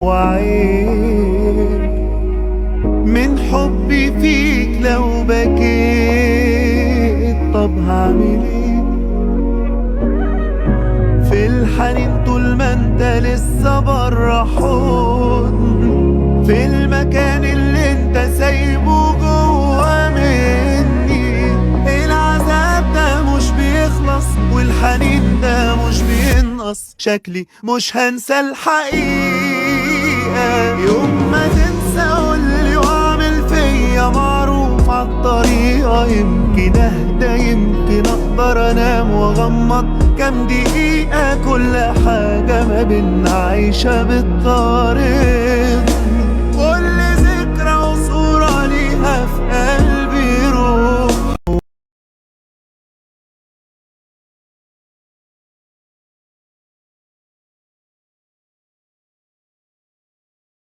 وعيب من حبي فيك لو بكيت، طب هعمل ايه في الحنين طول ما انت لسه برا حضن، في المكان اللي انت سايبه جوا مني. العذاب ده مش بيخلص والحنين ده مش بينقص، شكلي مش هنسى الحقيقة. يوم ما تنسى قولي واعمل فيا معروف عالطريقة، يمكن اهدى يمكن اقدر انام واغمض كام دقيقة. كل حاجة ما بينا عايشة بالطريقة